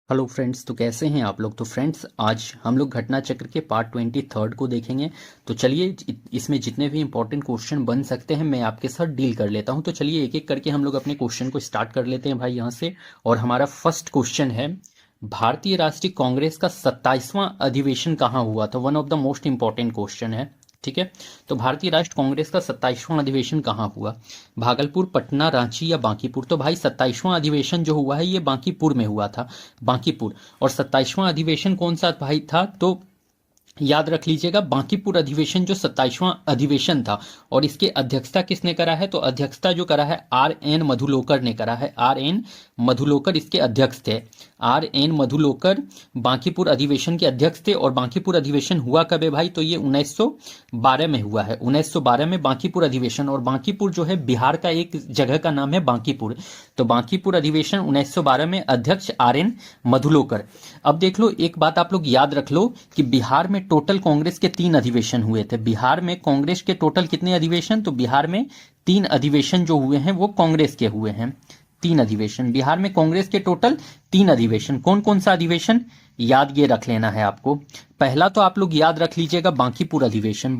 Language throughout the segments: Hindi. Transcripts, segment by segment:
हेलो फ्रेंड्स, तो कैसे हैं आप लोग। तो फ्रेंड्स, आज हम लोग घटना चक्र के पार्ट 23 को देखेंगे। तो चलिए, इसमें जितने भी इंपॉर्टेंट क्वेश्चन बन सकते हैं मैं आपके साथ डील कर लेता हूं। तो चलिए एक एक करके हम लोग अपने क्वेश्चन को स्टार्ट कर लेते हैं भाई यहाँ से। और हमारा फर्स्ट क्वेश्चन है, भारतीय राष्ट्रीय कांग्रेस का 27वां अधिवेशन कहाँ हुआ था। One of the most important question है, ठीक है। तो भारतीय राष्ट्र कांग्रेस का 27वां अधिवेशन कहाँ हुआ, भागलपुर, पटना, रांची या बांकीपुर। तो भाई 27वां अधिवेशन जो हुआ है ये बांकीपुर में हुआ था, बांकीपुर। और 27वां अधिवेशन कौन सा भाई था, तो याद रख लीजिएगा, बांकीपुर अधिवेशन जो 27वां अधिवेशन था। और इसकी अध्यक्षता किसने करा है, तो अध्यक्षता जो करा है RN मधुलोकर ने करा है। RN मधुलोकर इसके अध्यक्ष थे। RN मधुलोकर बांकीपुर अधिवेशन के अध्यक्ष थे। और बांकीपुर अधिवेशन हुआ कब है भाई, तो ये 1912 में हुआ है। 1912 में बांकीपुर अधिवेशन। और बांकीपुर जो है बिहार का एक जगह का नाम है बांकीपुर। तो बांकीपुर अधिवेशन 1912 में, अध्यक्ष RN मधुलोकर। अब देख लो, एक बात आप लोग याद रख लो कि बिहार में टोटल कांग्रेस के 3 अधिवेशन हुए थे। बिहार में कांग्रेस के टोटल कितने अधिवेशन, तो बिहार में 3 अधिवेशन जो हुए हैं वो कांग्रेस के हुए हैं। 3 अधिवेशन बिहार में, कांग्रेस के टोटल 3 अधिवेशन। कौन कौन सा अधिवेशन, याद ये रख लेना है आपको। पहला तो आप लोग याद रख लीजिएगा बांकीपुर अधिवेशन।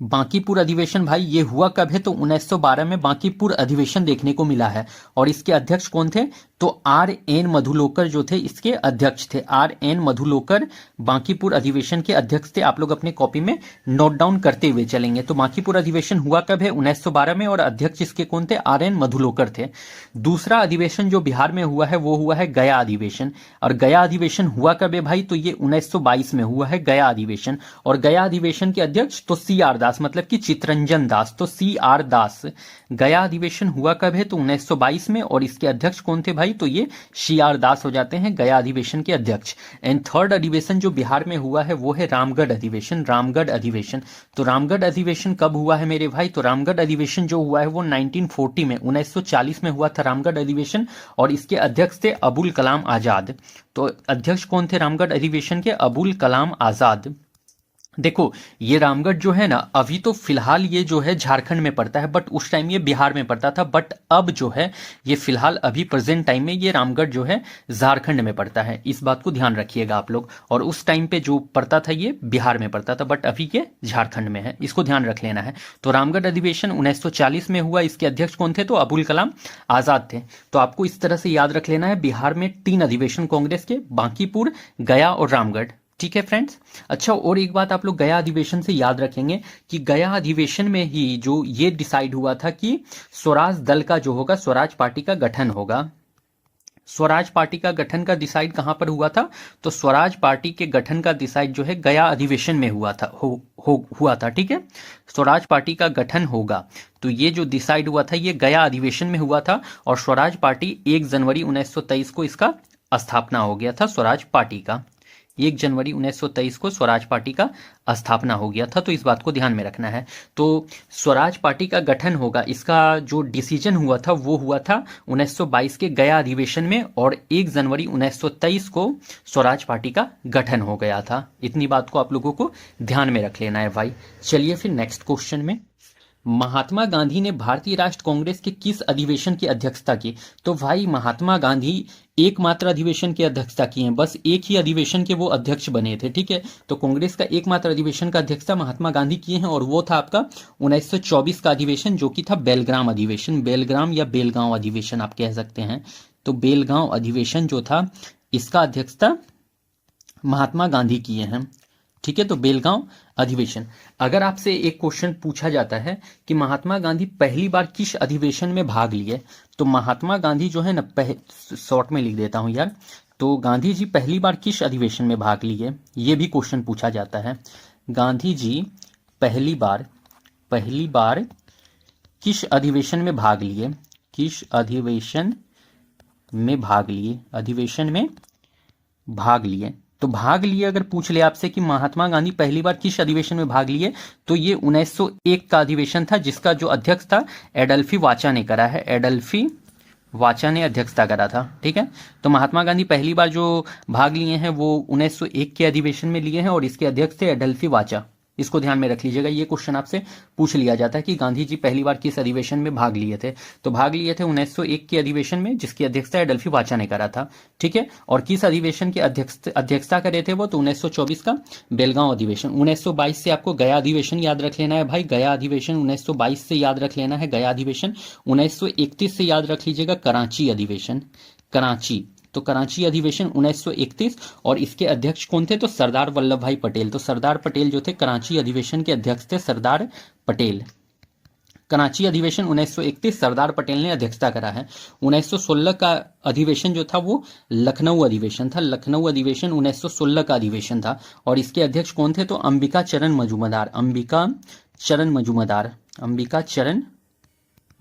बांकीपुर अधिवेशन भाई ये हुआ कब है, तो 1912 में बांकीपुर अधिवेशन देखने को मिला है। और इसके अध्यक्ष कौन थे, तो RN मधुलोकर जो थे इसके अध्यक्ष थे। RN मधुलोकर बांकीपुर अधिवेशन के अध्यक्ष थे। आप लोग अपने कॉपी में नोट डाउन करते हुए चलेंगे। तो बांकीपुर अधिवेशन हुआ कब है, 1912 में। और अध्यक्ष इसके कौन थे, RN मधुलोकर थे। दूसरा अधिवेशन जो बिहार में हुआ है वो हुआ है गया अधिवेशन। और गया अधिवेशन हुआ कब है भाई, तो ये 1922 में हुआ है गया अधिवेशन। और गया अधिवेशन के अध्यक्ष तो CR दास, मतलब कि चितरंजन दास, तो CR दास। गया अधिवेशन हुआ कब है, तो 1922 में। और इसके अध्यक्ष कौन थे भाई, तो ये CR दास हो जाते हैं गया अधिवेशन के अध्यक्ष। एंड थर्ड अधिवेशन जो बिहार में हुआ है वो है रामगढ़ अधिवेशन। रामगढ़ अधिवेशन, तो रामगढ़ अधिवेशन कब हुआ है मेरे भाई, तो रामगढ़ अधिवेशन जो हुआ है वो 1940 में, 1940 में हुआ था रामगढ़ अधिवेशन। और इसके अध्यक्ष थे अबुल कलाम आजाद। तो अध्यक्ष कौन थे रामगढ़ अधिवेशन के, अबुल कलाम आजाद। देखो, ये रामगढ़ जो है ना, अभी तो फिलहाल ये जो है झारखंड में पड़ता है, बट उस टाइम ये बिहार में पड़ता था। बट अब जो है ये फिलहाल अभी प्रेजेंट टाइम में ये रामगढ़ जो है झारखंड में पड़ता है। इस बात को ध्यान रखिएगा आप लोग। और उस टाइम पे जो पड़ता था ये बिहार में पड़ता था, बट अभी ये झारखंड में है, इसको ध्यान रख लेना है। तो रामगढ़ अधिवेशन 1940 में हुआ। इसके अध्यक्ष कौन थे, तो अबुल कलाम आजाद थे। तो आपको इस तरह से याद रख लेना है, बिहार में 3 अधिवेशन कांग्रेस के, बांकीपुर, गया और रामगढ़। ठीक है फ्रेंड्स। अच्छा, और एक बात आप लोग गया अधिवेशन से याद रखेंगे कि गया अधिवेशन में ही जो ये डिसाइड हुआ था कि स्वराज दल का जो होगा, स्वराज पार्टी का गठन होगा। स्वराज पार्टी का गठन का डिसाइड कहां पर हुआ था, तो स्वराज पार्टी के गठन का डिसाइड जो है गया अधिवेशन में हुआ था, हुआ था। ठीक है, स्वराज पार्टी का गठन होगा, तो ये जो डिसाइड हुआ था ये गया अधिवेशन में हुआ था। और स्वराज पार्टी 1 जनवरी 1923 को इसका स्थापना हो गया था, स्वराज पार्टी का। 1 जनवरी 1923 को स्वराज पार्टी का स्थापना हो गया था। तो इस बात को ध्यान में रखना है। तो स्वराज पार्टी का गठन होगा, इसका जो डिसीजन हुआ था वो हुआ था 1922 के गया अधिवेशन में। और 1 जनवरी 1923 को स्वराज पार्टी का गठन हो गया था। इतनी बात को आप लोगों को ध्यान में रख लेना है भाई। चलिए फिर नेक्स्ट क्वेश्चन में, महात्मा गांधी ने भारतीय राष्ट्र कांग्रेस के किस अधिवेशन की अध्यक्षता की। तो भाई महात्मा गांधी एकमात्र अधिवेशन की अध्यक्षता की है, बस एक ही अधिवेशन के वो अध्यक्ष बने थे। ठीक है, तो कांग्रेस का एकमात्र अधिवेशन का अध्यक्षता महात्मा गांधी किए हैं। और वो था आपका 1924 का अधिवेशन, जो कि था बेलग्राम अधिवेशन। बेलग्राम या बेलगांव अधिवेशन आप कह सकते हैं। तो बेलगांव अधिवेशन जो था इसका अध्यक्षता महात्मा गांधी किए हैं। ठीक है, तो बेलगांव अधिवेशन। अगर आपसे एक क्वेश्चन पूछा जाता है कि महात्मा गांधी पहली बार किस अधिवेशन में भाग लिए, तो महात्मा गांधी जो है ना, शॉर्ट में लिख देता हूं यार, तो गांधी जी पहली बार किस अधिवेशन में भाग लिए, ये भी क्वेश्चन पूछा जाता है। गांधी जी पहली बार किस अधिवेशन में भाग लिए, किस अधिवेशन में भाग लिए, अधिवेशन में भाग लिए। तो भाग लिए अगर पूछ ले आपसे कि महात्मा गांधी पहली बार किस अधिवेशन में भाग लिए, तो ये 1901 का अधिवेशन था, जिसका जो अध्यक्ष था एडल्फी वाचा ने करा है। एडल्फी वाचा ने अध्यक्षता करा था। ठीक है, तो महात्मा गांधी पहली बार जो भाग लिए हैं वो 1901 के अधिवेशन में लिए हैं। और इसके अध्यक्ष थे एडल्फी वाचा। इसको ध्यान में रख लीजिएगा, ये क्वेश्चन आपसे पूछ लिया जाता है कि गांधी जी पहली बार किस अधिवेशन में भाग लिए थे। तो भाग लिए थे 1901 के अधिवेशन में, जिसकी अध्यक्षता एडल्फी वाचा ने करा था। ठीक है, और किस अधिवेशन की अध्यक्षता करे थे वो, तो 1924 का बेलगांव अधिवेशन। 1922 से आपको गया अधिवेशन याद रख लेना है भाई, गया अधिवेशन 1922 से याद रख लेना है गया अधिवेशन। 1931 से याद रख लीजिएगा कराची अधिवेशन, कराची। तो कराची अधिवेशन 1931, और इसके अध्यक्ष कौन थे, तो सरदार वल्लभ भाई पटेल। तो सरदार पटेल जो थे कराची अधिवेशन के अध्यक्ष थे, सरदार पटेल। कराची अधिवेशन 1931 सरदार पटेल ने अध्यक्षता करा है। 1916 का अधिवेशन जो था वो लखनऊ अधिवेशन था, लखनऊ अधिवेशन 1916 का अधिवेशन था, और इसके अध्यक्ष कौन थे, तो अंबिका चरण मजूमदार, अंबिका चरण मजूमदार, अंबिका चरण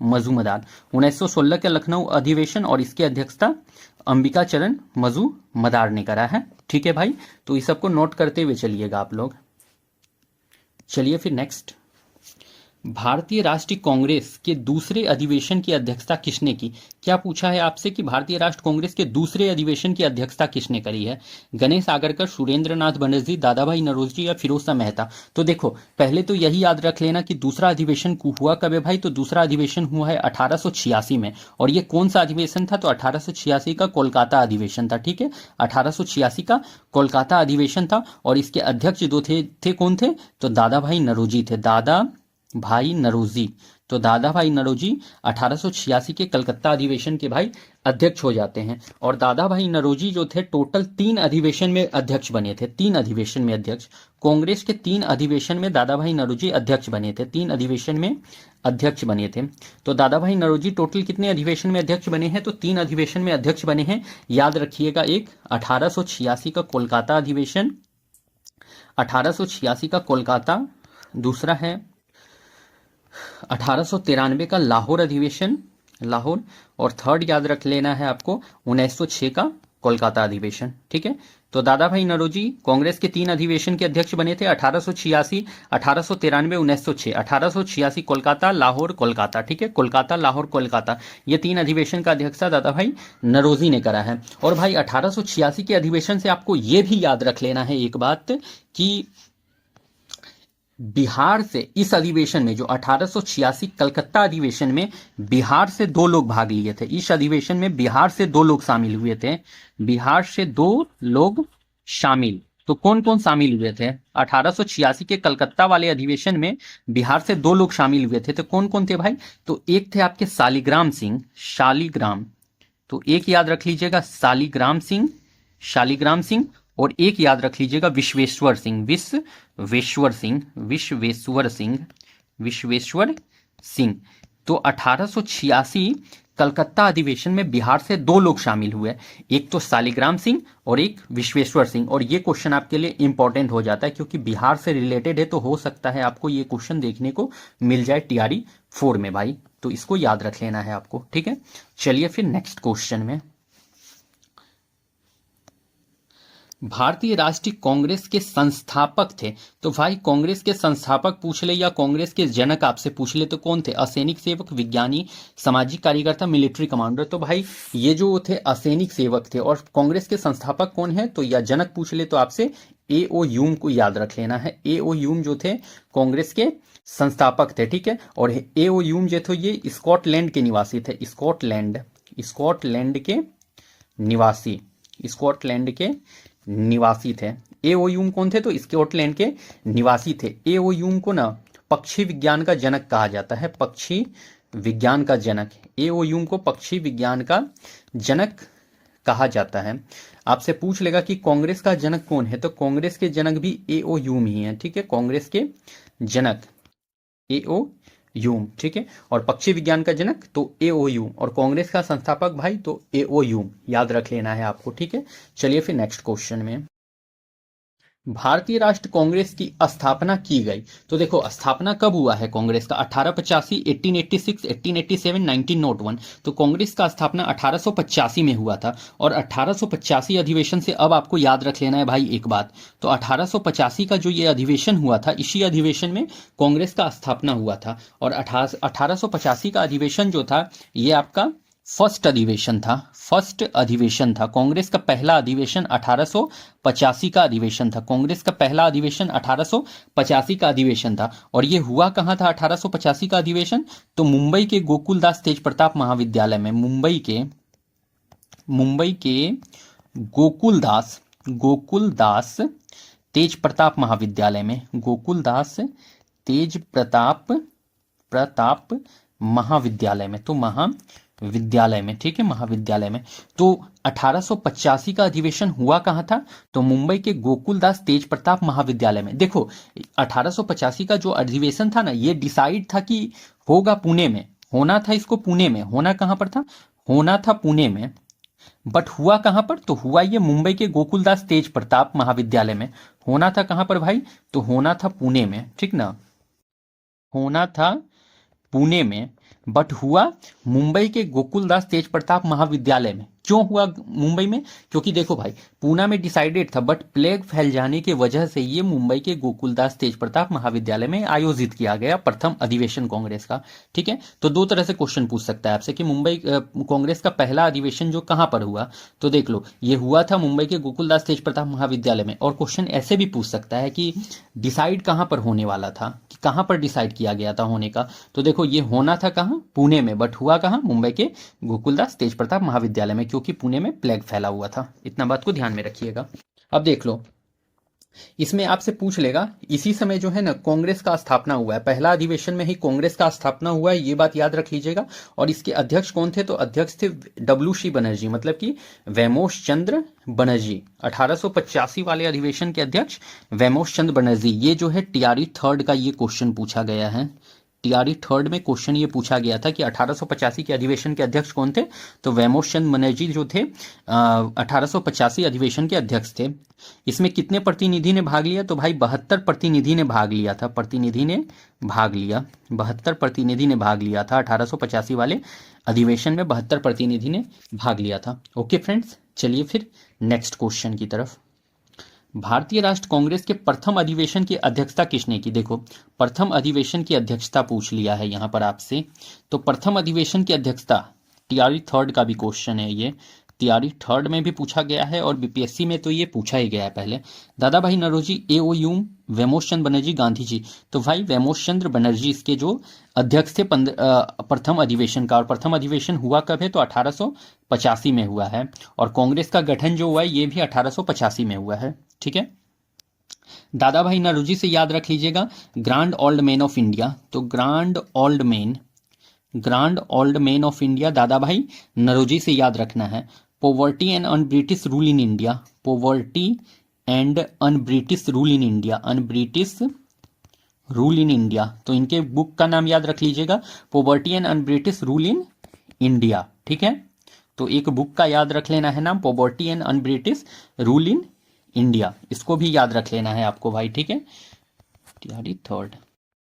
मजूमदार। 1916 के लखनऊ अधिवेशन और इसकी अध्यक्षता अंबिका चरण मजूमदार ने करा है। ठीक है भाई, तो इस सबको नोट करते हुए चलिएगा आप लोग। चलिए फिर नेक्स्ट, भारतीय राष्ट्रीय कांग्रेस के दूसरे अधिवेशन की अध्यक्षता किसने की। क्या पूछा है आपसे कि भारतीय राष्ट्र कांग्रेस के दूसरे अधिवेशन की अध्यक्षता किसने करी है। गणेश आगरकर, सुरेंद्र नाथ बनर्जी, दादा भाई नौरोजी या फिरोज शाह मेहता। तो देखो पहले तो यही याद रख लेना कि दूसरा अधिवेशन हुआ कब है भाई, तो दूसरा अधिवेशन हुआ है 1886 में। और ये कौन सा अधिवेशन था, तो 1886 का कोलकाता अधिवेशन था। ठीक है, 1886 का कोलकाता अधिवेशन था, और इसके अध्यक्ष जो थे कौन थे, तो दादा भाई नौरोजी थे, दादा भाई नौरोजी। तो दादा भाई नौरोजी 1886 के कलकत्ता अधिवेशन के भाई अध्यक्ष हो जाते हैं। और दादा भाई नौरोजी जो थे टोटल 3 अधिवेशन में अध्यक्ष बने थे, 3 अधिवेशन में अध्यक्ष। कांग्रेस के 3 अधिवेशन में दादा भाई नौरोजी अध्यक्ष बने थे, 3 अधिवेशन में अध्यक्ष बने थे। तो दादा भाई नौरोजी टोटल कितने अधिवेशन में अध्यक्ष बने हैं, तो 3 अधिवेशन में अध्यक्ष बने हैं। याद रखिएगा, एक 1886 का कोलकाता अधिवेशन, 1886 का कोलकाता, दूसरा है 1893 का लाहौर अधिवेशन, लाहौर, और थर्ड याद रख लेना है आपको 1906 का कोलकाता अधिवेशन। ठीक है, तो दादा भाई नौरोजी कांग्रेस के 3 अधिवेशन के अध्यक्ष बने थे, 1886, 1893, 1906। 1886 कोलकाता, लाहौर, कोलकाता। ठीक है, कोलकाता, लाहौर, कोलकाता, ये 3 अधिवेशन का अध्यक्षता दादा भाई नौरोजी ने करा है। और भाई 1886 के अधिवेशन से आपको ये भी याद रख लेना है एक बात कि बिहार से इस अधिवेशन में, जो 1886 कलकत्ता अधिवेशन में बिहार से 2 लोग भाग लिए थे। इस अधिवेशन में बिहार से 2 लोग शामिल हुए थे, बिहार से 2 लोग शामिल। तो कौन कौन शामिल हुए थे, 1886 के कलकत्ता वाले अधिवेशन में बिहार से 2 लोग शामिल हुए थे। तो कौन कौन थे भाई, तो एक थे आपके शालीग्राम सिंह, शालीग्राम, तो एक याद रख लीजिएगा शालीग्राम सिंह, शालीग्राम सिंह, और एक याद रख लीजिएगा विश्वेश्वर सिंह, विश्वेश्वर सिंह, विश्वेश्वर सिंह, विश्वेश्वर सिंह। तो 1886 कलकत्ता अधिवेशन में बिहार से 2 लोग शामिल हुए, एक तो शालीग्राम सिंह और एक विश्वेश्वर सिंह। और ये क्वेश्चन आपके लिए इंपॉर्टेंट हो जाता है क्योंकि बिहार से रिलेटेड है, तो हो सकता है आपको ये क्वेश्चन देखने को मिल जाए TRE 4 में भाई, तो इसको याद रख लेना है आपको। ठीक है, चलिए फिर नेक्स्ट क्वेश्चन में, भारतीय राष्ट्रीय कांग्रेस के संस्थापक थे। तो भाई कांग्रेस के संस्थापक पूछ ले या कांग्रेस के जनक आपसे पूछ ले तो कौन थे, असैनिक सेवक, विज्ञानी, सामाजिक कार्यकर्ता, मिलिट्री कमांडर। तो भाई ये जो थे असैनिक सेवक थे। और कांग्रेस के संस्थापक कौन है, तो या जनक पूछ ले तो आपसे A.O. ह्यूम को याद रख लेना है। A.O. ह्यूम जो थे कांग्रेस के संस्थापक थे। ठीक है, और A.O. ह्यूम जो थे ये स्कॉटलैंड के निवासी थे, स्कॉटलैंड, स्कॉटलैंड के निवासी, स्कॉटलैंड के निवासी थे। A.O. ह्यूम कौन थे, तो स्कॉटलैंड के निवासी थे। A.O. ह्यूम को ना पक्षी विज्ञान का जनक कहा जाता है, पक्षी विज्ञान का जनक। A.O. ह्यूम को पक्षी विज्ञान का जनक कहा जाता है। आपसे पूछ लेगा कि कांग्रेस का जनक कौन है, तो कांग्रेस के जनक भी A.O. ह्यूम ही है। ठीक है, कांग्रेस के जनक A.O. ह्यूम। ठीक है, और पक्षी विज्ञान का जनक तो A.O. ह्यूम, और कांग्रेस का संस्थापक भाई तो A.O. ह्यूम, याद रख लेना है आपको। ठीक है, चलिए फिर नेक्स्ट क्वेश्चन में, भारतीय राष्ट्र कांग्रेस की स्थापना की गई। तो देखो स्थापना कब हुआ है कांग्रेस का, 1885, 1886, 1887, 1901। तो कांग्रेस का स्थापना 1885 में हुआ था। और 1885 अधिवेशन से अब आपको याद रख लेना है भाई एक बात, तो 1885 का जो ये अधिवेशन हुआ था, इसी अधिवेशन में कांग्रेस का स्थापना हुआ था। और 1885 का अधिवेशन जो था ये आपका फर्स्ट अधिवेशन था कांग्रेस का पहला अधिवेशन 1885 का अधिवेशन था। कांग्रेस का पहला अधिवेशन 1885 का अधिवेशन था। और ये हुआ कहाँ था 1885 का अधिवेशन? तो मुंबई के गोकुलदास तेज प्रताप महाविद्यालय में। मुंबई के गोकुलदास तेज प्रताप महाविद्यालय में। गोकुलदास तेज प्रताप महाविद्यालय में। तो महाविद्यालय में, ठीक है, महाविद्यालय में। तो 1885 का अधिवेशन हुआ कहां था? तो मुंबई के गोकुलदास तेज प्रताप महाविद्यालय में। देखो 1885 का जो अधिवेशन था ना, ये डिसाइड था कि होगा पुणे में, होना था इसको पुणे में। होना कहां पर था? होना था पुणे में, बट हुआ कहां पर? तो हुआ ये मुंबई के गोकुलदास तेज प्रताप महाविद्यालय में। होना था कहां पर भाई? तो होना था पुणे में, ठीक ना, होना था पुणे में, बट हुआ मुंबई के गोकुलदास तेज प्रताप महाविद्यालय में। क्यों हुआ मुंबई में? क्योंकि देखो भाई, पूना में डिसाइडेड था, बट प्लेग फैल जाने की वजह से ये मुंबई के गोकुलदास तेज प्रताप महाविद्यालय में आयोजित किया गया प्रथम अधिवेशन कांग्रेस का। ठीक है, तो दो तरह से क्वेश्चन पूछ सकता है आपसे कि मुंबई कांग्रेस का पहला अधिवेशन जो कहां पर हुआ, तो देख लो ये हुआ था मुंबई के गोकुलदास तेज प्रताप महाविद्यालय में। और क्वेश्चन ऐसे भी पूछ सकता है कि डिसाइड कहां पर होने वाला था, कि कहां पर डिसाइड किया गया था होने का। तो देखो ये होना था कहां? पुणे में, बट हुआ कहां? मुंबई के गोकुलदास तेज प्रताप महाविद्यालय में, क्योंकि पुणे में प्लेग फैला हुआ था। इतना बात को ध्यान में रखिएगा। अब देख लो, इसमें आपसे पूछ लेगा इसी समय जो है ना कांग्रेस का स्थापना हुआ है, पहला अधिवेशन में ही कांग्रेस का स्थापना हुआ है, ये बात याद रख लीजिएगा। और इसके अध्यक्ष कौन थे? तो अध्यक्ष थे WC बनर्जी, मतलब कि वैमोश चंद्र बनर्जी। 1885 वाले अधिवेशन के अध्यक्ष वैमोश चंद्र बनर्जी। ये जो है TRE 3 का ये क्वेश्चन पूछा गया है। TRE 3 में क्वेश्चन ये पूछा गया था कि 1885 के अधिवेशन के अध्यक्ष कौन थे? तो वैमोश चंद्र बनर्जी जो थे 1885 अधिवेशन के अध्यक्ष थे। इसमें कितने प्रतिनिधि ने भाग लिया? तो भाई 72 प्रतिनिधि ने भाग लिया था। 72 प्रतिनिधि ने भाग लिया था 1885 वाले अधिवेशन में। 72 प्रतिनिधि ने भाग लिया था। ओके फ्रेंड्स, चलिए फिर नेक्स्ट क्वेश्चन की तरफ। भारतीय राष्ट्र कांग्रेस के प्रथम अधिवेशन की अध्यक्षता किसने की? देखो प्रथम अधिवेशन की अध्यक्षता पूछ लिया है यहां पर आपसे। तो प्रथम अधिवेशन की अध्यक्षता TRE 3 का भी क्वेश्चन है ये। TRE 3 में भी पूछा गया है और BPSC में तो ये पूछा ही गया है पहले। दादा भाई नौरोजी, A.O. ह्यूम, वैमोश चंद्र बनर्जी, गांधी जी। तो भाई वैमोश चंद्र बनर्जी इसके जो अध्यक्ष थे प्रथम अधिवेशन का। और प्रथम अधिवेशन हुआ कब है? तो 1885 में हुआ है। और कांग्रेस का गठन जो हुआ है ये भी 1885 में हुआ है। ठीक है, दादा भाई नौरोजी से याद रख लीजिएगा grand old man of India. तो grand old man of India Dadabhai Naoroji से याद रखना है। Poverty and un British rule in India. Poverty and un British rule in India. Un British rule in India, तो इनके बुक का नाम याद रख लीजिएगा, poverty and un British rule in India. ठीक है, तो एक बुक का याद रख लेना है नाम, poverty and un British rule in India. इसको भी याद रख लेना है आपको भाई। ठीक है, TRE 3।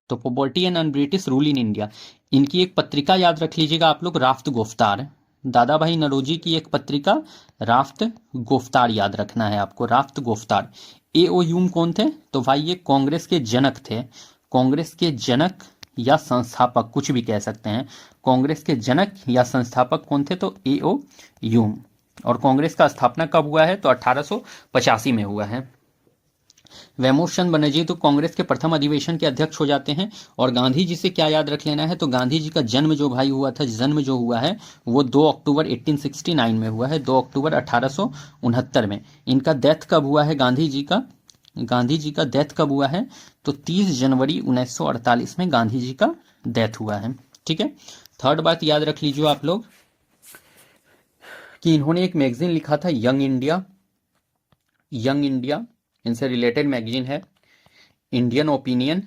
तो poverty and un British rule in India. इनकी एक पत्रिका याद रख लीजिएगा आप लोग, राफ्त गोफ्तार। दादा भाई नौरोजी की एक पत्रिका राफ्त गोफ्तार याद रखना है आपको, राफ्त गोफ्तार। A.O. ह्यूम कौन थे? तो भाई ये कांग्रेस के जनक थे। कांग्रेस के जनक या संस्थापक, कुछ भी कह सकते हैं। कांग्रेस के जनक या संस्थापक कौन थे? तो A.O. ह्यूम। और कांग्रेस का स्थापना कब हुआ है? तो 1885 में हुआ है। वैमोश चंद्र बनर्जी तो कांग्रेस के प्रथम अधिवेशन के अध्यक्ष हो जाते हैं। और गांधी जी से क्या याद रख लेना है? तो गांधी जी का जन्म जो भाई हुआ था, जन्म जो हुआ है वो 2 अक्टूबर 1869 में हुआ है, 2 अक्टूबर 1869 में। इनका डेथ कब हुआ है गांधी जी का? गांधी जी का डेथ कब हुआ है? तो 30 जनवरी 1948 में गांधी जी का डेथ हुआ है। ठीक है, थर्ड बात याद रख लीजिए आप लोग कि इन्होंने एक मैगजीन लिखा था यंग इंडिया। यंग इंडिया इनसे रिलेटेड मैगजीन है। इंडियन ओपिनियन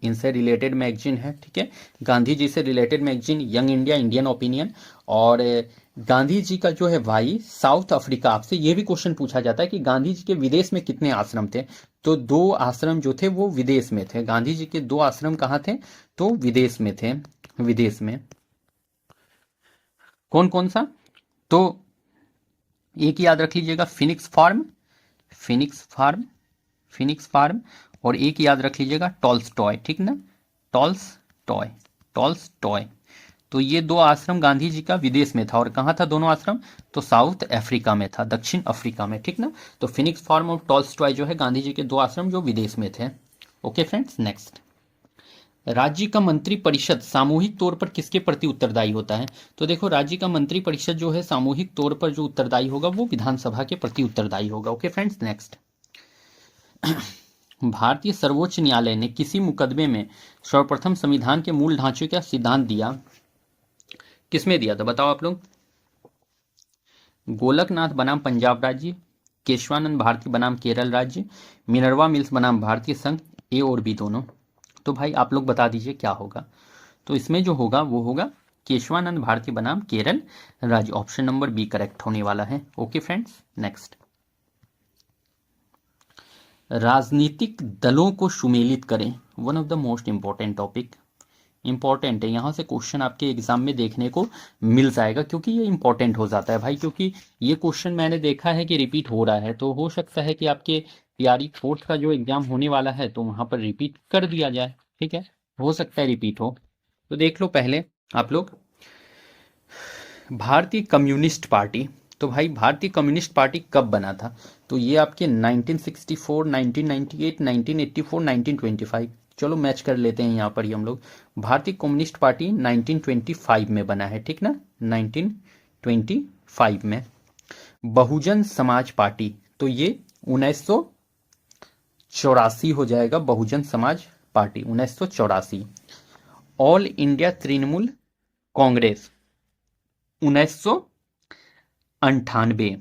इनसे रिलेटेड मैगजीन है। ठीक है, गांधी जी से related magazine young India, Indian opinion. और गांधी जी का जो है भाई साउथ अफ्रीका, आपसे ये भी क्वेश्चन पूछा जाता है कि गांधी जी के विदेश में कितने आश्रम थे? तो 2 आश्रम जो थे वो विदेश में थे। गांधी जी के 2 आश्रम कहाँ थे? तो विदेश में थे। विदेश में कौन कौन सा? तो एक याद रख लीजिएगा फिनिक्स फार्म, और एक याद रख लीजिएगा टॉल्स्टॉय। ठीक ना, टॉल्स्टॉय। तो ये दो आश्रम गांधी जी का विदेश में था, और कहाँ था दोनों आश्रम? तो साउथ अफ्रीका में था, दक्षिण अफ्रीका में, ठीक ना। तो फिनिक्स फार्म और टॉल्स्टॉय जो है गांधी जी के दो आश्रम जो विदेश में थे। Okay friends, next. राज्य का मंत्री परिषद सामूहिक तौर पर किसके प्रति उत्तरदायी होता है? तो देखो, राज्य का मंत्री परिषद जो है सामूहिक तौर पर जो उत्तरदायी होगा वो विधानसभा के प्रति उत्तरदायी होगा। Okay friends, next. भारतीय सर्वोच्च न्यायालय ने किसी मुकदमे में सर्वप्रथम संविधान के मूल ढांचे का सिद्धांत दिया? किसमें दिया था बताओ आप लोग? गोलकनाथ बनाम पंजाब राज्य, केशवानंद भारती बनाम केरल राज्य, मिनर्वा मिल्स बनाम भारतीय संघ, ए और बी दोनों। तो भाई आप लोग बता दीजिए क्या होगा। तो इसमें जो होगा वो होगा केशवानंद भारती बनाम केरल राज्य। ऑप्शन नंबर बी करेक्ट होने वाला है। Okay friends, next. राजनीतिक दलों को सुमेलित करें, one of the most important topic. Important है, यहाँ से क्वेश्चन आपके एग्जाम में देखने को मिल जाएगा, क्योंकि ये इंपॉर्टेंट हो जाता है भाई, क्योंकि ये क्वेश्चन मैंने देखा है कि रिपीट हो रहा है। तो हो सकता है कि आपके तैयारी फोर्थ का जो एग्जाम होने वाला है तो वहां पर रिपीट कर दिया जाए, ठीक है, हो सकता है रिपीट हो। तो देख लो पहले आप लोग, भारतीय कम्युनिस्ट पार्टी। तो भाई भारतीय कम्युनिस्ट पार्टी कब बना था? तो ये आपके 1964, 1998, 1984, 1925। चलो मैच कर लेते हैं यहाँ पर ही हम लोग। भारतीय कम्युनिस्ट पार्टी 1925 में बना है, ठीक ना, 1925 में। बहुजन समाज पार्टी, तो ये 1984 हो जाएगा, Bahujan Samaj party 1984। All India Trinamool Congress 1998।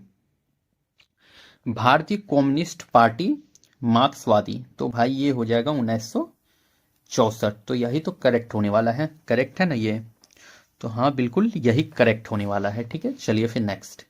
भारतीय कम्युनिस्ट पार्टी मार्क्सवादी, तो भाई ये हो जाएगा 1964। तो यही तो करेक्ट होने वाला है, करेक्ट है ना ये? तो हाँ बिल्कुल यही करेक्ट होने वाला है, ठीक है। चलिए फिर नेक्स्ट।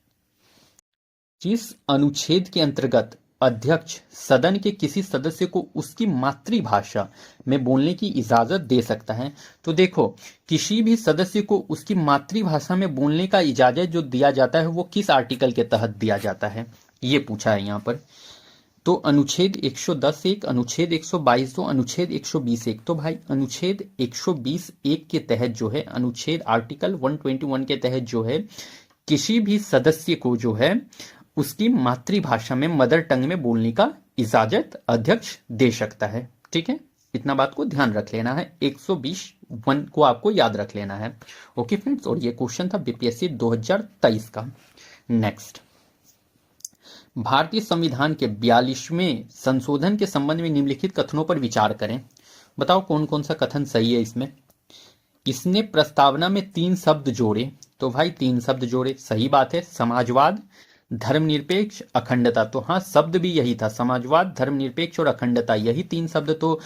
जिस अनुच्छेद के अंतर्गत अध्यक्ष सदन के किसी सदस्य को उसकी मातृभाषा में बोलने की इजाजत दे सकता है? तो देखो, किसी भी सदस्य को उसकी मातृभाषा में बोलने का इजाजत जो दिया जाता है वो किस आर्टिकल के तहत दिया जाता है, ये पूछा है यहाँ पर। तो अनुच्छेद 110(1), अनुच्छेद 122(2), अनुच्छेद 120(1). तो भाई अनुच्छेद 120(1) के तहत जो है, अनुच्छेद आर्टिकल 121 के तहत जो है, किसी भी सदस्य को जो है उसकी मातृभाषा में, मदर टंग में बोलने का इजाजत अध्यक्ष दे सकता है, ठीक है। इतना बात को ध्यान रख लेना है, 120(1) को आपको याद रख लेना है। ओके फ्रेंड्स, और ये क्वेश्चन था बीपीएससी 2023 का। नेक्स्ट, भारतीय संविधान के 42वें संशोधन के संबंध में निम्नलिखित कथनों पर विचार करें। बताओ कौन कौन सा कथन सही है इसमें। इसने प्रस्तावना में 3 शब्द जोड़े, तो भाई 3 शब्द जोड़े, सही बात है। समाजवाद, धर्मनिरपेक्ष, अखंडता, तो हाँ शब्द भी यही था, समाजवाद, धर्मनिरपेक्ष और अखंडता, यही 3 शब्द तो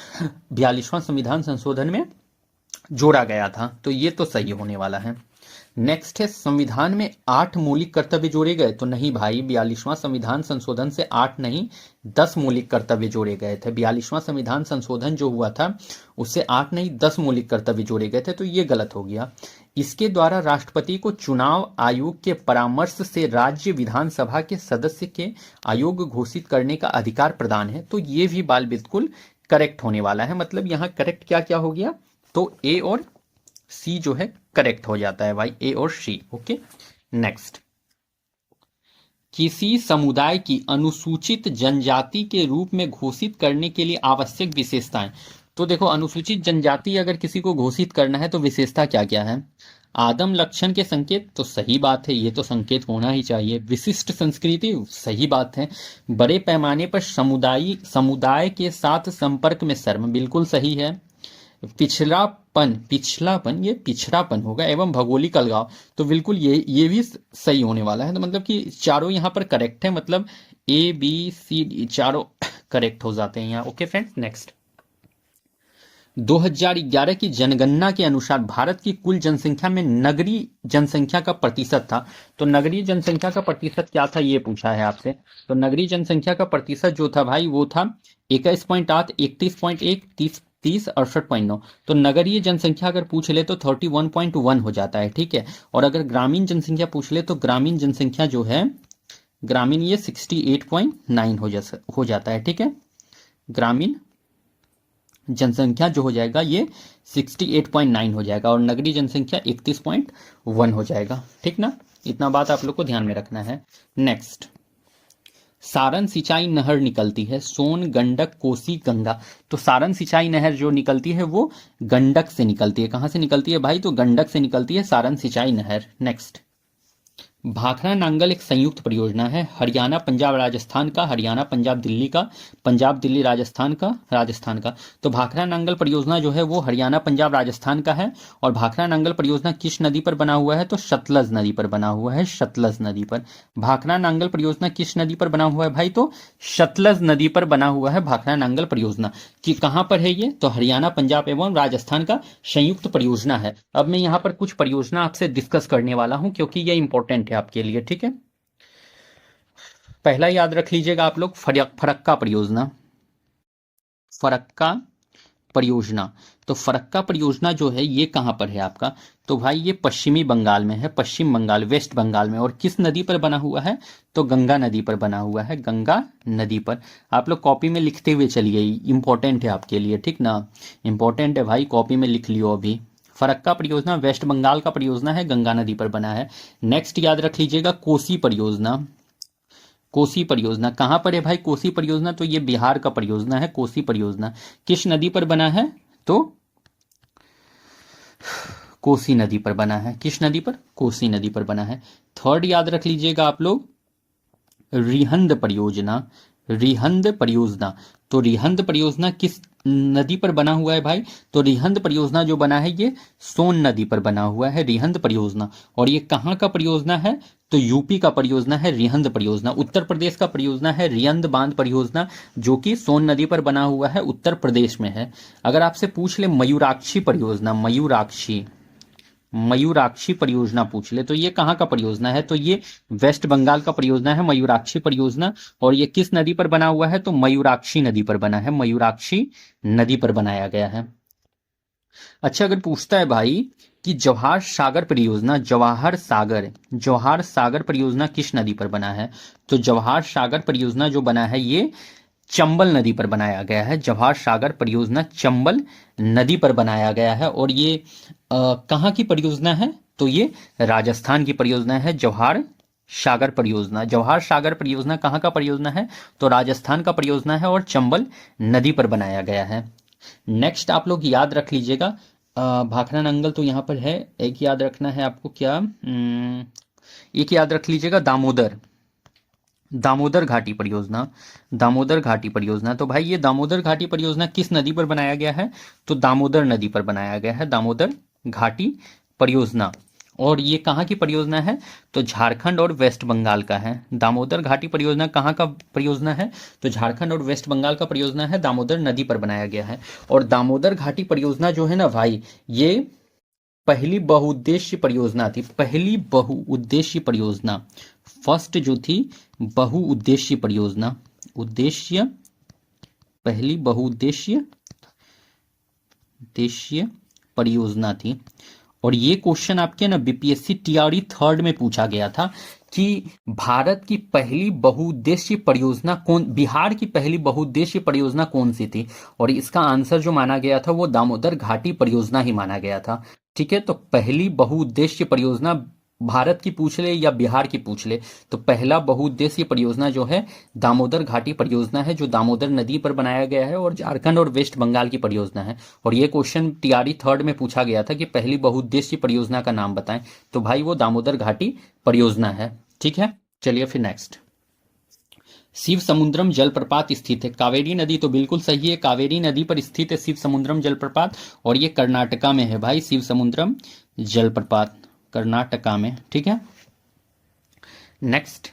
42वां संविधान संशोधन में जोड़ा गया था। तो ये तो सही होने वाला है। नेक्स्ट है, संविधान में 8 मौलिक कर्तव्य जोड़े गए, तो नहीं भाई, 42वां संविधान संशोधन से 8 नहीं 10 मौलिक कर्तव्य जोड़े गए थे। 42वां संविधान संशोधन जो हुआ था उससे 8 नहीं 10 मौलिक कर्तव्य जोड़े गए थे, तो ये गलत हो गया। इसके द्वारा राष्ट्रपति को चुनाव आयोग के परामर्श से राज्य विधानसभा के सदस्य के आयोग घोषित करने का अधिकार प्रदान है, तो ये भी बाल बिल्कुल करेक्ट होने वाला है। मतलब यहाँ करेक्ट क्या क्या हो गया, तो ए और सी जो है करेक्ट हो जाता है भाई, ए और सी। ओके नेक्स्ट, किसी समुदाय की अनुसूचित जनजाति के रूप में घोषित करने के लिए आवश्यक विशेषताएं। तो देखो, अनुसूचित जनजाति अगर किसी को घोषित करना है तो विशेषता क्या क्या है? आदम लक्षण के संकेत, तो सही बात है, ये तो संकेत होना ही चाहिए। विशिष्ट संस्कृति, सही बात है। बड़े पैमाने पर समुदाय के साथ संपर्क में शर्म, बिल्कुल सही है। पिछलापन ये पिछड़ापन होगा, एवं भौगोलिक अलगाव, तो बिल्कुल ये भी सही होने वाला है। तो मतलब कि चारों यहाँ पर करेक्ट है, मतलब ए बी सी डी चारों करेक्ट हो जाते हैं यहाँ। ओके फ्रेंड्स, नेक्स्ट, 2011 की जनगणना के अनुसार भारत की कुल जनसंख्या में नगरीय जनसंख्या का प्रतिशत था। तो नगरीय जनसंख्या का प्रतिशत क्या था ये पूछा है आपसे। तो नगरीय जनसंख्या का प्रतिशत जो था भाई वो था 21.8, 31.1, 30, 68.9। तो नगरीय जनसंख्या अगर पूछ ले तो 31.1 हो जाता है, ठीक है। और अगर ग्रामीण जनसंख्या पूछ ले तो ग्रामीण जनसंख्या जो है, ग्रामीण ये 68.9 हो जाता है, ठीक है। ग्रामीण जनसंख्या जो हो जाएगा ये 68.9 हो जाएगा और नगरीय जनसंख्या 31.1 हो जाएगा। ठीक ना, इतना बात आप लोग को ध्यान में रखना है। नेक्स्ट, सारण सिंचाई नहर निकलती है सोन, गंडक, कोसी, गंगा। तो सारण सिंचाई नहर जो निकलती है वो गंडक से निकलती है। कहां से निकलती है भाई? तो गंडक से निकलती है सारण सिंचाई नहर। नेक्स्ट, भाखड़ा नांगल एक संयुक्त परियोजना है, हरियाणा पंजाब राजस्थान का, हरियाणा पंजाब दिल्ली का, पंजाब दिल्ली राजस्थान का, राजस्थान का। तो भाखड़ा नांगल परियोजना जो है वो हरियाणा पंजाब राजस्थान का है। और भाखड़ा नांगल परियोजना किस नदी पर बना हुआ है? तो सतलज नदी पर बना हुआ है, सतलज नदी पर। भाखड़ा नांगल परियोजना किस नदी पर बना हुआ है भाई? तो सतलज नदी पर बना हुआ है भाखड़ा नांगल परियोजना। कि कहां पर है ये? तो हरियाणा पंजाब एवं राजस्थान का संयुक्त परियोजना है। अब मैं यहाँ पर कुछ परियोजना आपसे डिस्कस करने वाला हूं क्योंकि ये इंपॉर्टेंट है आपके लिए। ठीक है, पहला याद रख लीजिएगा आप लोग, फरक्का परियोजना। फरक्का परियोजना, तो फरक्का परियोजना जो है ये कहां पर है आपका? तो भाई ये पश्चिमी बंगाल में है, पश्चिम बंगाल, वेस्ट बंगाल में। और किस नदी पर बना हुआ है? तो गंगा नदी पर बना हुआ है, गंगा नदी पर। आप लोग कॉपी में लिखते हुए चलिए, इंपॉर्टेंट है आपके लिए। ठीक ना, इंपॉर्टेंट है भाई, कॉपी में लिख लियो अभी। फरक्का परियोजना वेस्ट बंगाल का परियोजना है, गंगा नदी पर बना है। नेक्स्ट याद रख लीजिएगा, कोसी परियोजना। कोसी परियोजना कहां पर है भाई? कोसी परियोजना तो ये बिहार का परियोजना है। कोसी परियोजना किस नदी पर बना है? तो कोसी नदी पर बना है। किस नदी पर? कोसी नदी पर बना है। थर्ड याद रख लीजिएगा आप लोग, रिहंद परियोजना। रिहंद परियोजना, तो रिहंद परियोजना किस नदी पर बना हुआ है भाई? तो रिहंद परियोजना जो बना है ये सोन नदी पर बना हुआ है, रिहंद परियोजना। और ये कहां का परियोजना है? तो यूपी का परियोजना है रिहंद परियोजना। उत्तर प्रदेश का परियोजना है रिहंद बांध परियोजना, जो कि सोन नदी पर बना हुआ है, उत्तर प्रदेश में है। अगर आपसे पूछ ले मयूराक्षी परियोजना, मयूराक्षी, मयूराक्षी परियोजना पूछ ले, तो ये कहां का परियोजना है? तो ये वेस्ट बंगाल का परियोजना है, मयूराक्षी परियोजना। और ये किस नदी पर बना हुआ है? तो मयूराक्षी नदी पर बना है, मयूराक्षी नदी पर बनाया गया है। अच्छा, अगर पूछता है भाई कि जवाहर सागर परियोजना, जवाहर सागर परियोजना किस नदी पर बना है? तो जवाहर सागर परियोजना जो बना है ये चंबल नदी पर बनाया गया है। जवाहर सागर परियोजना चंबल नदी पर बनाया गया है। और ये कहाँ की परियोजना है? तो ये राजस्थान की परियोजना है, जवाहर सागर परियोजना। जवाहर सागर परियोजना कहाँ का परियोजना है? तो राजस्थान का परियोजना है और चंबल नदी पर बनाया गया है। नेक्स्ट आप लोग याद रख लीजिएगा, भाखड़ा नांगल तो यहाँ पर है। एक याद रखना है आपको, क्या एक याद रख लीजिएगा, दामोदर घाटी परियोजना। दामोदर घाटी परियोजना, तो भाई ये दामोदर घाटी परियोजना किस नदी पर बनाया गया है? तो दामोदर नदी पर बनाया गया है, दामोदर घाटी परियोजना। और ये कहाँ की परियोजना है? तो झारखंड और वेस्ट बंगाल का है। दामोदर घाटी परियोजना कहाँ का परियोजना है? तो झारखंड और वेस्ट बंगाल का परियोजना है, दामोदर नदी पर बनाया गया है। और दामोदर घाटी परियोजना जो है ना भाई, ये पहली बहुउद्देश्य परियोजना थी, पहली बहुउद्देश्य परियोजना, फर्स्ट जो थी बहुउद्देश्य परियोजना, उद्देश्य, पहली बहुउद्देश्य देशीय परियोजना थी। और ये क्वेश्चन आपके ना बीपीएससी टीआरई थर्ड में पूछा गया था कि भारत की पहली बहुउद्देश्य परियोजना कौन, बिहार की पहली बहुउद्देश्य परियोजना कौन सी थी? और इसका आंसर जो माना गया था वो दामोदर घाटी परियोजना ही माना गया था। ठीक है, तो पहली बहुउद्देश्य परियोजना भारत की पूछ ले या बिहार की पूछ ले, तो पहला बहुउद्देश्य परियोजना जो है दामोदर घाटी परियोजना है, जो दामोदर नदी पर बनाया गया है और झारखंड और वेस्ट बंगाल की परियोजना है। और ये क्वेश्चन टीआरई थर्ड में पूछा गया था कि पहली बहुउद्देश्य परियोजना का नाम बताएं, तो भाई वो दामोदर घाटी परियोजना है। ठीक है, चलिए फिर नेक्स्ट, शिव समुद्रम जलप्रपात स्थित है। कावेरी नदी तो बिल्कुल सही है, कावेरी नदी पर स्थित है शिव समुद्रम जलप्रपात, और ये कर्नाटका में है भाई, शिव समुद्रम जलप्रपात कर्नाटका में। ठीक है, नेक्स्ट,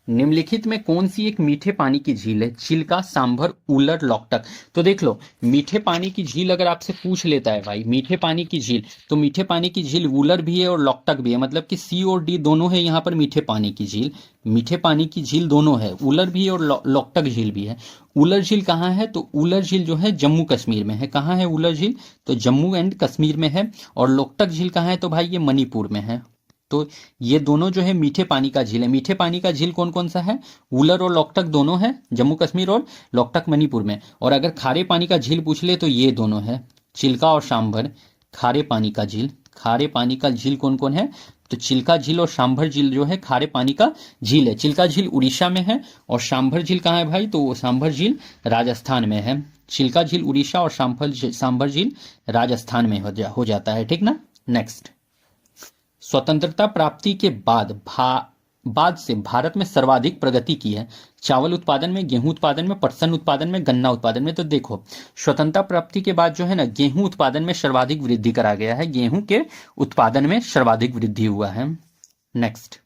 निम्नलिखित में कौन सी एक मीठे पानी की झील है? चिल्का, सांभर, उलर, लोकटक। तो देख लो, मीठे पानी की झील अगर आपसे पूछ लेता है भाई, मीठे पानी की झील, तो मीठे पानी की झील उलर भी है और लोकटक भी है, मतलब कि सी और डी दोनों है यहाँ पर मीठे पानी की झील। मीठे पानी की झील दोनों है, उलर भी है और लोकटक झील भी है। उलर झील कहाँ है? तो उलर झील जो है जम्मू कश्मीर में है। कहाँ है उलर झील? तो जम्मू एंड कश्मीर में है। और लोकटक झील कहाँ है? तो भाई ये मणिपुर में है। तो ये दोनों जो है मीठे पानी का झील है। मीठे पानी का झील कौन कौन सा है? वुलर और लोकटक दोनों है जम्मू कश्मीर और लोकटक मणिपुर में। और अगर खारे पानी का झील पूछ ले तो ये दोनों है, चिल्का और सांभर। खारे पानी का झील, खारे पानी का झील कौन कौन है? तो चिल्का झील और सांभर झील जो है खारे पानी का झील है। चिल्का झील उड़ीसा में है और सांभर झील कहाँ है भाई? तो सांभर झील राजस्थान में है। चिल्का झील उड़ीसा और सांभर झील राजस्थान में हो जाता है, ठीक ना। नेक्स्ट, स्वतंत्रता प्राप्ति के बाद से भारत में सर्वाधिक प्रगति की है। चावल उत्पादन में, गेहूं उत्पादन में, पटसन उत्पादन में, गन्ना उत्पादन में। तो देखो, स्वतंत्रता प्राप्ति के बाद जो है ना, गेहूं उत्पादन में सर्वाधिक वृद्धि करा गया है। गेहूं के उत्पादन में सर्वाधिक वृद्धि हुआ है। नेक्स्ट,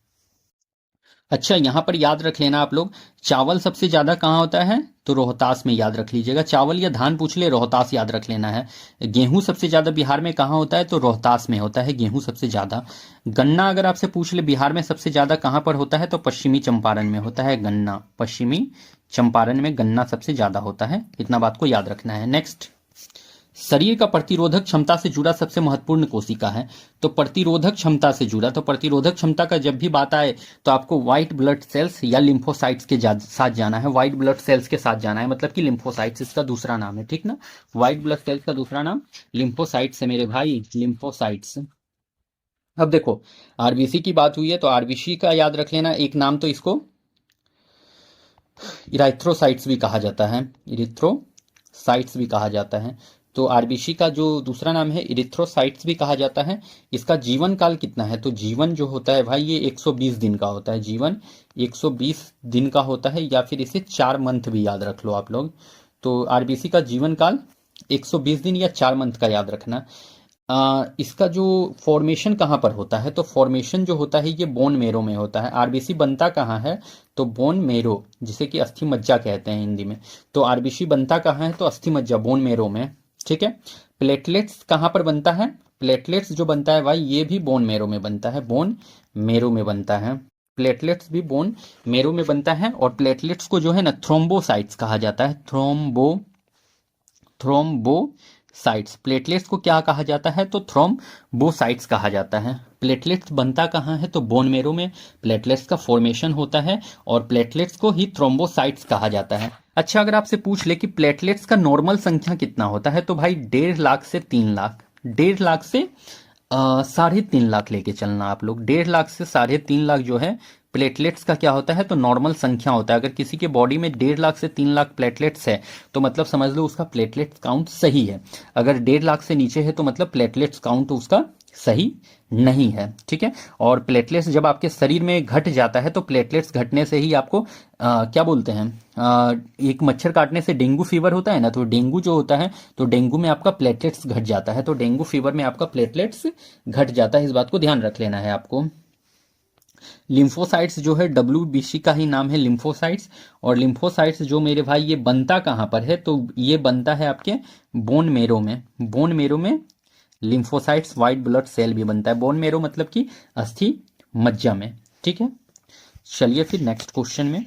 अच्छा यहां पर याद रख लेना आप लोग, चावल सबसे ज्यादा कहां होता है? तो रोहतास में, याद रख लीजिएगा। चावल या धान पूछ ले, रोहतास याद रख लेना है। गेहूं सबसे ज्यादा बिहार में कहां होता है? तो रोहतास में होता है गेहूं सबसे ज्यादा। गन्ना अगर आपसे पूछ ले बिहार में सबसे ज्यादा कहां पर होता है? तो पश्चिमी चंपारण में होता है गन्ना। पश्चिमी चंपारण में गन्ना सबसे ज्यादा होता है, इतना बात को याद रखना है। नेक्स्ट, शरीर का प्रतिरोधक क्षमता से जुड़ा सबसे महत्वपूर्ण कोशिका है। तो प्रतिरोधक क्षमता से जुड़ा, तो प्रतिरोधक क्षमता का जब भी बात आए तो आपको व्हाइट ब्लड सेल्स या लिम्फोसाइट्स के साथ जाना है। व्हाइट ब्लड सेल्स के साथ जाना है, मतलब कि लिम्फोसाइट्स इसका दूसरा नाम है, ठीक ना। व्हाइट ब्लड सेल्स का दूसरा नाम लिम्फोसाइट्स है मेरे भाई, लिम्फोसाइट्स। अब देखो, आरबीसी की बात हुई है तो आरबीसी का याद रख लेना एक नाम, तो इसको इराइथ्रोसाइट्स भी कहा जाता है, इरिथ्रोसाइट्स भी कहा जाता है। तो आरबीसी का जो दूसरा नाम है इरिथ्रोसाइट्स भी कहा जाता है। इसका जीवन काल कितना है? तो जीवन जो होता है भाई ये 120 दिन का होता है। जीवन 120 दिन का होता है, या फिर इसे 4 मंथ भी याद रख लो आप लोग। तो आरबीसी का जीवन काल 120 दिन या 4 मंथ का याद रखना। इसका जो फॉर्मेशन कहाँ पर होता है? तो फॉर्मेशन जो होता है ये बोन मेरो में होता है। आरबीसी बनता कहाँ है? तो बोन मेरो, जिसे कि अस्थि मज्जा कहते हैं हिंदी में। तो आरबीसी बनता कहाँ है? तो अस्थि मज्जा, बोन मेरो में, ठीक है। प्लेटलेट्स कहाँ पर बनता है? प्लेटलेट्स जो बनता है भाई ये भी बोन मेरो में बनता है, बोन मेरो में बनता है। प्लेटलेट्स भी बोन मेरो में बनता है। और प्लेटलेट्स को जो है ना थ्रोम्बोसाइट्स कहा जाता है। थ्रोम्बोसाइट्स, प्लेटलेट्स को क्या कहा जाता है? तो थ्रोम्बोसाइट्स कहा जाता है। प्लेटलेट्स बनता कहाँ है? तो बोन मेरो में प्लेटलेट्स का फॉर्मेशन होता है और प्लेटलेट्स को ही थ्रोम्बोसाइट्स कहा जाता है। अच्छा, अगर आपसे पूछ ले कि प्लेटलेट्स का नॉर्मल संख्या कितना होता है? तो भाई 1.5 लाख से 3 लाख, 1.5 लाख से 3.5 लाख लेके चलना आप लोग। 1.5 लाख से 3.5 लाख जो है प्लेटलेट्स का क्या होता है? तो नॉर्मल संख्या होता है। अगर किसी के बॉडी में 1.5 लाख से 3 लाख प्लेटलेट्स है तो मतलब समझ लो उसका प्लेटलेट्स काउंट सही है। अगर 1.5 लाख से नीचे है तो मतलब प्लेटलेट्स काउंट उसका सही नहीं है, ठीक है। और प्लेटलेट्स जब आपके शरीर में घट जाता है तो प्लेटलेट्स घटने से ही आपको क्या बोलते हैं, एक मच्छर काटने से डेंगू फीवर होता है ना, तो डेंगू जो होता है तो डेंगू में आपका प्लेटलेट्स घट जाता है। तो डेंगू फीवर में आपका प्लेटलेट्स घट जाता है, इस बात को ध्यान रख लेना है आपको। लिम्फोसाइट्स जो है डब्ल्यूबीसी का ही नाम है, लिम्फोसाइट्स। और लिम्फोसाइट्स जो मेरे भाई ये बनता कहाँ पर है? तो ये बनता है आपके बोन मेरो में। बोन मेरो में लिम्फोसाइट्स व्हाइट ब्लड सेल भी बनता है। बोन मेरो मतलब कि अस्थि मज्जा में, ठीक है। चलिए फिर नेक्स्ट क्वेश्चन में,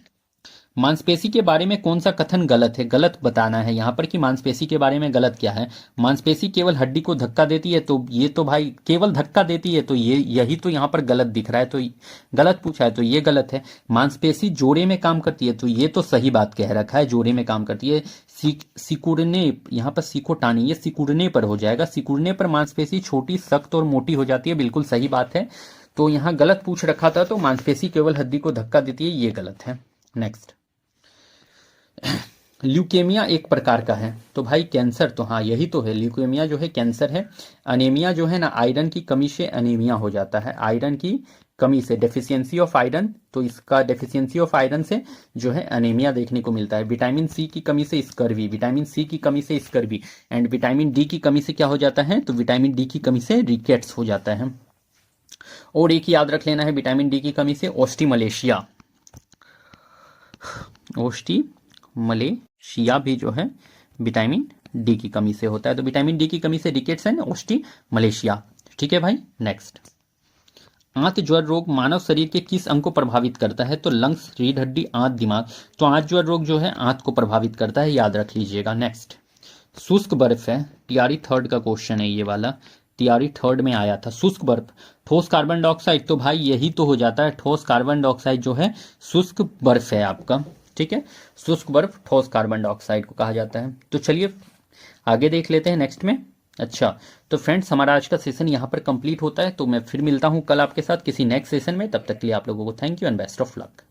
मांसपेशी के बारे में कौन सा कथन गलत है? गलत बताना है यहाँ पर कि मांसपेशी के बारे में गलत क्या है। मांसपेशी केवल हड्डी को धक्का देती है, तो ये तो भाई केवल धक्का देती है, तो ये यही तो यहाँ पर गलत दिख रहा है, तो गलत पूछा है तो ये गलत है। मांसपेशी जोड़े में काम करती है, तो ये तो सही बात कह रखा है, जोड़े में काम करती है। सिकुड़ने, यहाँ पर सिकोटानी, ये सिकुड़ने पर हो जाएगा। सिकुड़ने पर मांसपेशी छोटी, सख्त और मोटी हो जाती है, बिल्कुल सही बात है। तो यहाँ गलत पूछ रखा था, तो मांसपेशी केवल हड्डी को धक्का देती है, ये गलत है। नेक्स्ट, ल्यूकेमिया एक प्रकार का है, तो भाई कैंसर, तो हाँ यही तो है, ल्यूकेमिया जो है कैंसर है। अनेमिया जो है ना, आयरन की कमी से अनेमिया हो जाता है, आयरन की कमी से, डेफिशिएंसी ऑफ आयरन, तो इसका डेफिशिएंसी ऑफ आयरन से जो है अनेमिया देखने को मिलता है। विटामिन सी की कमी से स्कर्वी, विटामिन सी की कमी से स्कर्वी, एंड विटामिन डी की कमी से क्या हो जाता है? तो विटामिन डी की कमी से रिकेट्स हो जाता है। और एक याद रख लेना है, विटामिन डी की कमी से ऑस्टिमलेशिया, मलेशिया भी जो है विटामिन डी की कमी से होता है। तो विटामिन डी की कमी से रिकेट्स एंड ऑस्टिमलेशिया, ठीक है भाई। नेक्स्ट, आंत ज्वर रोग मानव शरीर के किस अंग को प्रभावित करता है? तो लंग्स, रीढ़ हड्डी, आंत, दिमाग। तो आंत ज्वर रोग जो है आंत को प्रभावित करता है, याद रख लीजिएगा। नेक्स्ट, शुष्क बर्फ है, टीआरई 3rd का क्वेश्चन है ये वाला। तियारी थर्ड में आया था। शुष्क बर्फ, ठोस कार्बन डाइऑक्साइड, तो भाई यही तो हो जाता है, ठोस कार्बन डाइऑक्साइड जो है शुष्क बर्फ है आपका। ठीक है, शुष्क बर्फ ठोस कार्बन डाइऑक्साइड को कहा जाता है। तो चलिए आगे देख लेते हैं नेक्स्ट में। अच्छा, तो फ्रेंड्स हमारा आज का सेशन यहाँ पर कंप्लीट होता है, तो मैं फिर मिलता हूँ कल आपके साथ किसी नेक्स्ट सेशन में। तब तक के लिए आप लोगों को thank you and best of luck.